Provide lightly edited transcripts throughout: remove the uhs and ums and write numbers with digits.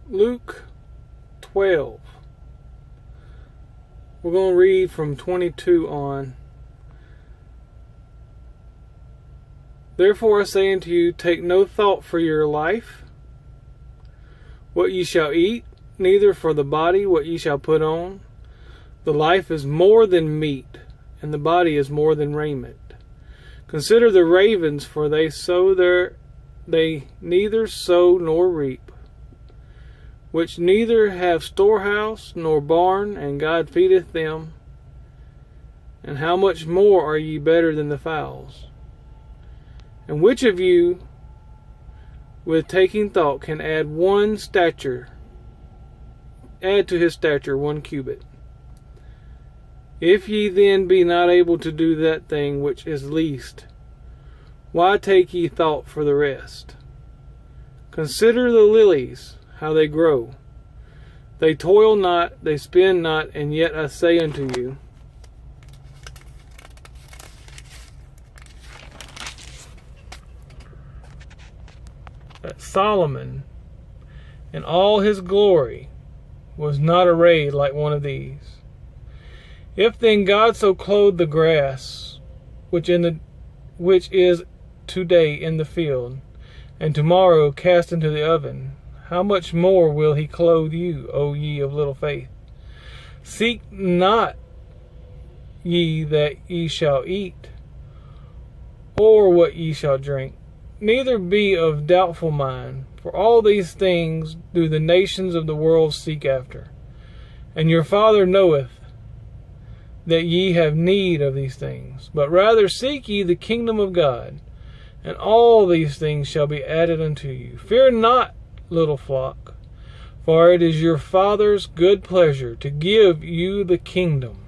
Luke 12. We're going to read from 22 on. Therefore I say unto you, take no thought for your life, what ye shall eat, neither for the body what ye shall put on. The life is more than meat, and the body is more than raiment. Consider the ravens, for they neither sow nor reap, which neither have storehouse nor barn, and God feedeth them. And how much more are ye better than the fowls? And which of you, with taking thought, can add to his stature 1 cubit? If ye then be not able to do that thing which is least, why take ye thought for the rest? Consider the lilies, how they grow. They toil not, they spin not, and yet I say unto you, that Solomon in all his glory was not arrayed like one of these. If then God so clothe the grass, which is today in the field, and tomorrow cast into the oven, how much more will he clothe you, O ye of little faith? Seek not ye that ye shall eat, or what ye shall drink, neither be of doubtful mind, for all these things do the nations of the world seek after. And your Father knoweth that ye have need of these things. But rather seek ye the kingdom of God, and all these things shall be added unto you. Fear not, little flock, for it is your Father's good pleasure to give you the kingdom.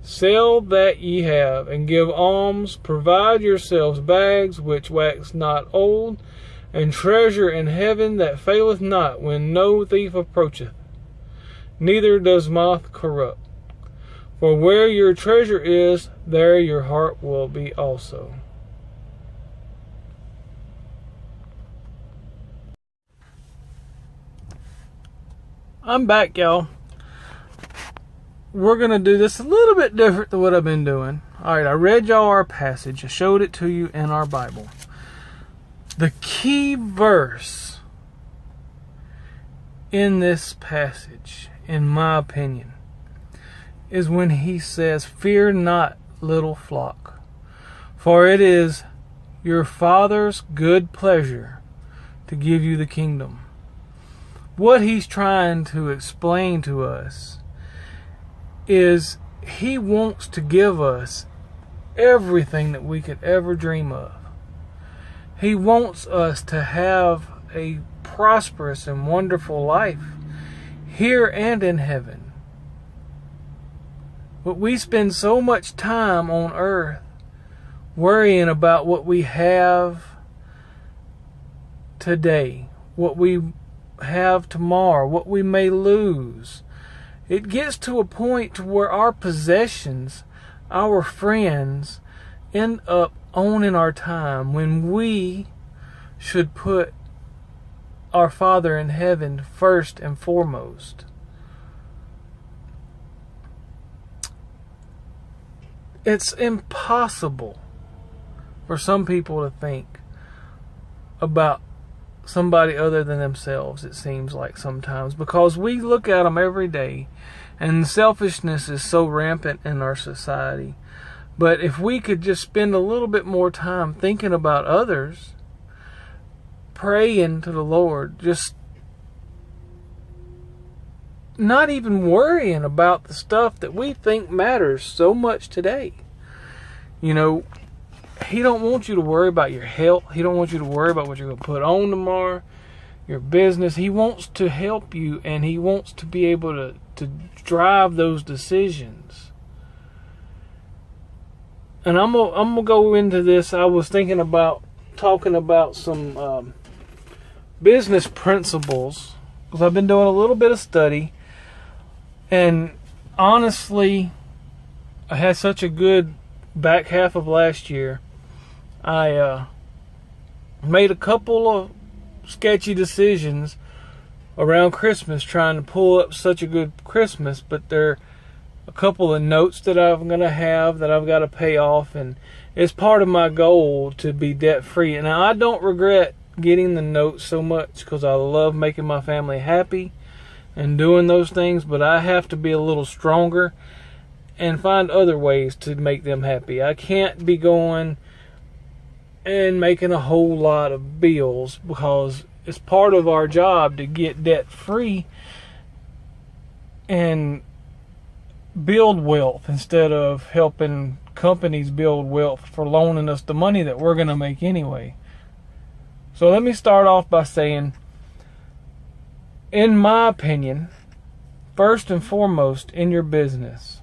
Sell that ye have, and give alms. Provide yourselves bags which wax not old, and treasure in heaven that faileth not, when no thief approacheth, neither does moth corrupt. For where your treasure is, there your heart will be also. I'm back, y'all. We're going to do this a little bit different than what I've been doing. Alright, I read y'all our passage. I showed it to you in our Bible. The key verse in this passage, in my opinion, is when he says, fear not, little flock, for it is your Father's good pleasure to give you the kingdom. What he's trying to explain to us is he wants to give us everything that we could ever dream of. He wants us to have a prosperous and wonderful life here and in heaven. But we spend so much time on earth worrying about what we have today, what we have tomorrow, what we may lose. It gets to a point to where our possessions, our friends, end up owning our time when we should put our Father in heaven first and foremost. It's impossible for some people to think about somebody other than themselves, it seems like sometimes, because we look at them every day and selfishness is so rampant in our society. But if we could just spend a little bit more time thinking about others, praying to the Lord, just not even worrying about the stuff that we think matters so much today. You know, He don't want you to worry about your health. He don't want you to worry about what you're going to put on tomorrow, your business. He wants to help you, and He wants to be able to drive those decisions. And I'm gonna go into this. I was thinking about talking about some business principles, because I've been doing a little bit of study, and honestly, I had such a good back half of last year. I made a couple of sketchy decisions around Christmas trying to pull up such a good Christmas, but there are a couple of notes that I'm going to have that I've got to pay off, and it's part of my goal to be debt free. And now I don't regret getting the notes so much because I love making my family happy and doing those things, but I have to be a little stronger and find other ways to make them happy. I can't be going and making a whole lot of bills because it's part of our job to get debt free and build wealth instead of helping companies build wealth for loaning us the money that we're going to make anyway. So let me start off by saying, in my opinion, first and foremost in your business,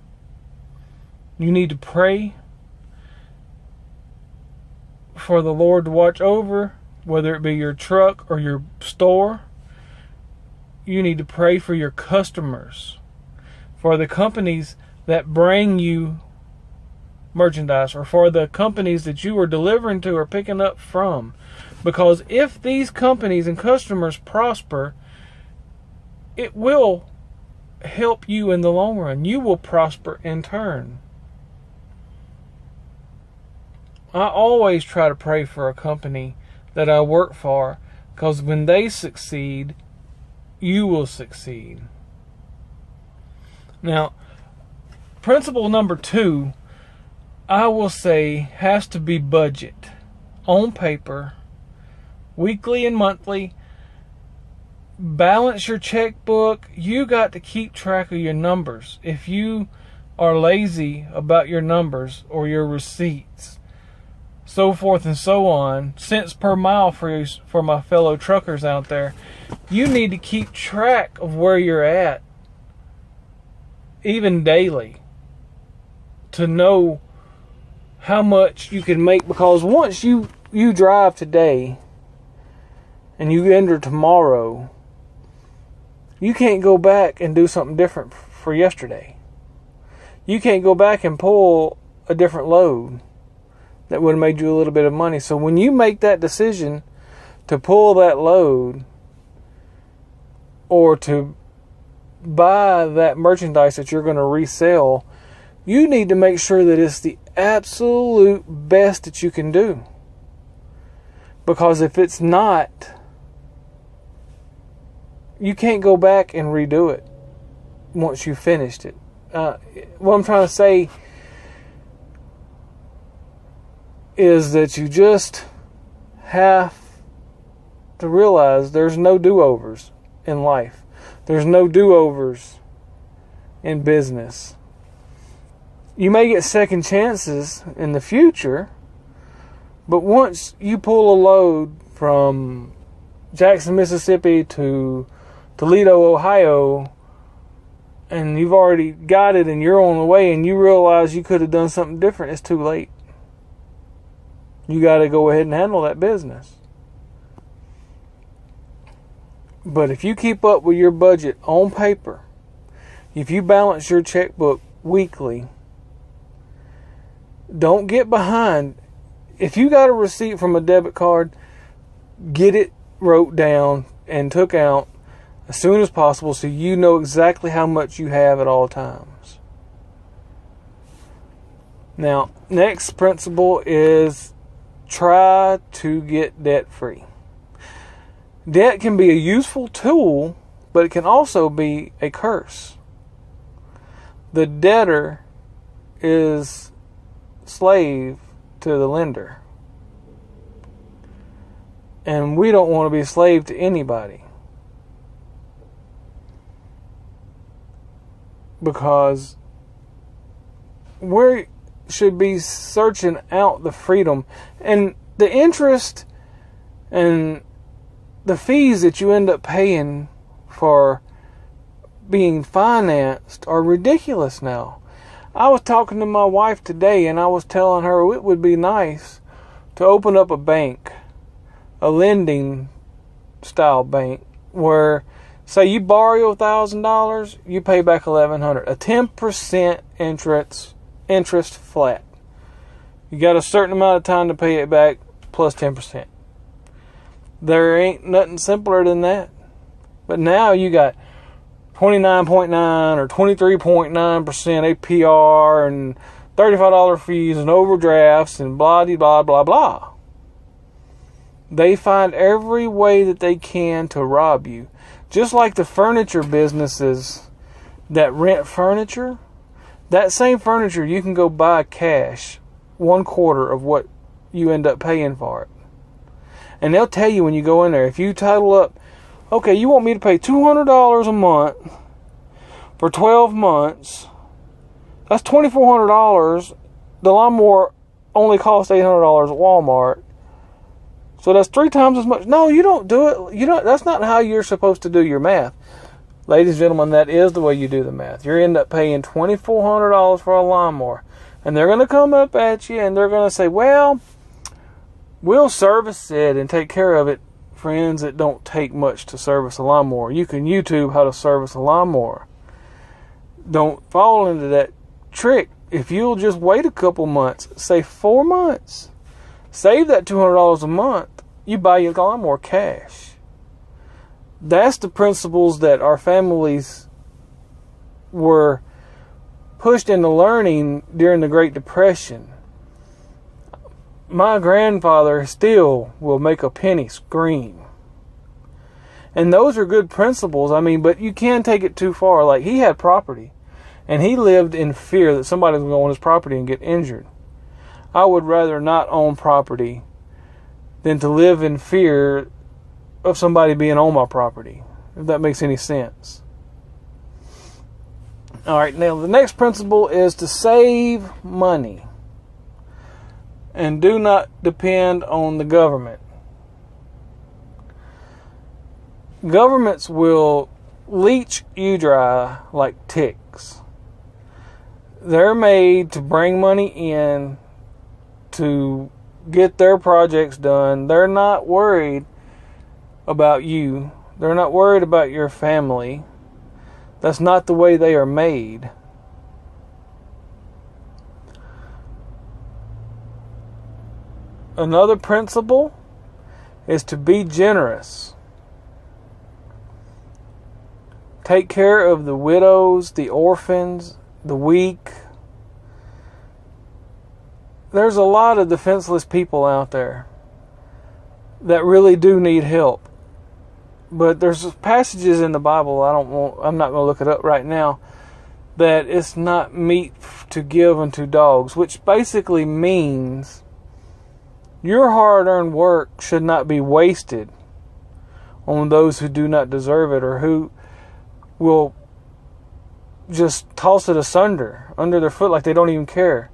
you need to pray for the Lord to watch over, whether it be your truck or your store. You need to pray for your customers, for the companies that bring you merchandise, or for the companies that you are delivering to or picking up from. Because if these companies and customers prosper, it will help you in the long run. You will prosper in turn. I always try to pray for a company that I work for, because when they succeed, you will succeed. Now, principle number 2, I will say, has to be budget. On paper, weekly and monthly. Balance your checkbook. You got to keep track of your numbers. If you are lazy about your numbers or your receipts, so forth and so on, cents per mile for my fellow truckers out there, you need to keep track of where you're at, even daily, to know how much you can make. Because once you drive today and you enter tomorrow, you can't go back and do something different for yesterday. You can't go back and pull a different load that would have made you a little bit of money. So when you make that decision to pull that load or to buy that merchandise that you're going to resell, you need to make sure that it's the absolute best that you can do. Because if it's not, you can't go back and redo it once you've finished it. What I'm trying to say is that you just have to realize there's no do-overs in life. There's no do-overs in business. You may get second chances in the future, but once you pull a load from Jackson, Mississippi to Toledo, Ohio, and you've already got it and you're on the way and you realize you could have done something different, it's too late. You got to go ahead and handle that business. But if you keep up with your budget on paper, if you balance your checkbook weekly, don't get behind. If you got a receipt from a debit card, get it wrote down and took out as soon as possible so you know exactly how much you have at all times. Now, next principle is try to get debt free. Debt can be a useful tool, but it can also be a curse. The debtor is slave to the lender. And we don't want to be a slave to anybody. Because we should be searching out the freedom. And the interest and the fees that you end up paying for being financed are ridiculous now. I was talking to my wife today and I was telling her it would be nice to open up a bank, a lending style bank, where say you borrow $1,000, you pay back $1,100, a 10% interest flat. You got a certain amount of time to pay it back plus 10%. There ain't nothing simpler than that. But now you got 29.9 or 23.9% APR and $35 fees and overdrafts and blah, blah, blah, blah. They find every way that they can to rob you. Just like the furniture businesses that rent furniture, that same furniture you can go buy cash, 1/4 of what you end up paying for it. And they'll tell you when you go in there, if you total up, okay, you want me to pay $200 a month for 12 months, that's $2,400. The lawnmower only costs $800 at Walmart. So that's 3 times as much. No, you don't do it. That's not how you're supposed to do your math. Ladies and gentlemen, that is the way you do the math. You end up paying $2,400 for a lawnmower. And they're going to come up at you and they're going to say, well, we'll service it and take care of it. Friends, it don't take much to service a lawnmower. You can YouTube how to service a lawnmower. Don't fall into that trick. If you'll just wait a couple months, say 4 months, save that $200 a month, you buy your lawnmower cash. That's the principles that our families were pushed into learning during the Great Depression. My grandfather still will make a penny scream. And those are good principles, but you can take it too far. Like, he had property, and he lived in fear that somebody was going to go on his property and get injured. I would rather not own property than to live in fear of somebody being on my property, if that makes any sense. Alright, now the next principle is to save money and do not depend on the government. Governments will leech you dry like ticks. They're made to bring money in to get their projects done. They're not worried about you. They're not worried about your family. That's not the way they are made. Another principle is to be generous. Take care of the widows, the orphans, the weak. There's a lot of defenseless people out there that really do need help. But there's passages in the Bible, I'm not going to look it up right now, that it's not meat to give unto dogs, which basically means your hard-earned work should not be wasted on those who do not deserve it or who will just toss it asunder under their foot like they don't even care.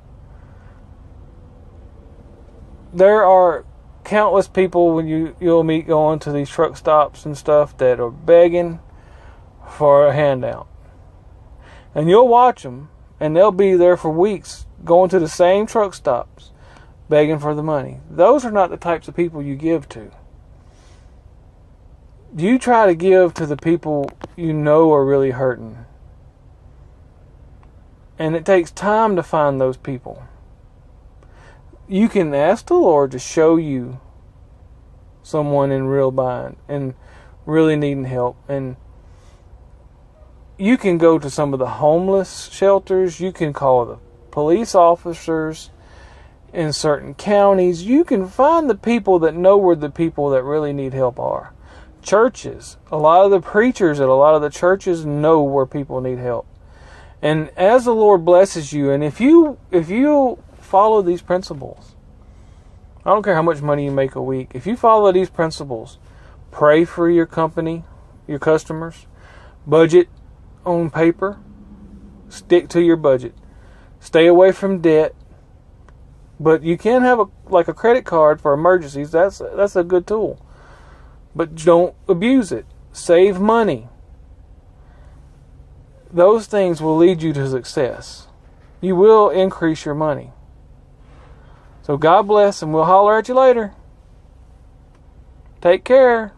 There are countless people when you'll meet going to these truck stops and stuff that are begging for a handout. And you'll watch them, and they'll be there for weeks going to the same truck stops begging for the money. Those are not the types of people you give to. You try to give to the people you know are really hurting. And it takes time to find those people. You can ask the Lord to show you someone in real bind and really needing help. And you can go to some of the homeless shelters. You can call the police officers in certain counties. You can find the people that know where the people that really need help are. Churches. A lot of the preachers at a lot of the churches know where people need help. And as the Lord blesses you, and if you follow these principles, I don't care how much money you make a week, if you follow these principles, pray for your company, your customers, budget on paper, stick to your budget, stay away from debt, but you can have a credit card for emergencies. That's a good tool, but don't abuse it. Save money. Those things will lead you to success. You will increase your money. So God bless, and we'll holler at you later. Take care.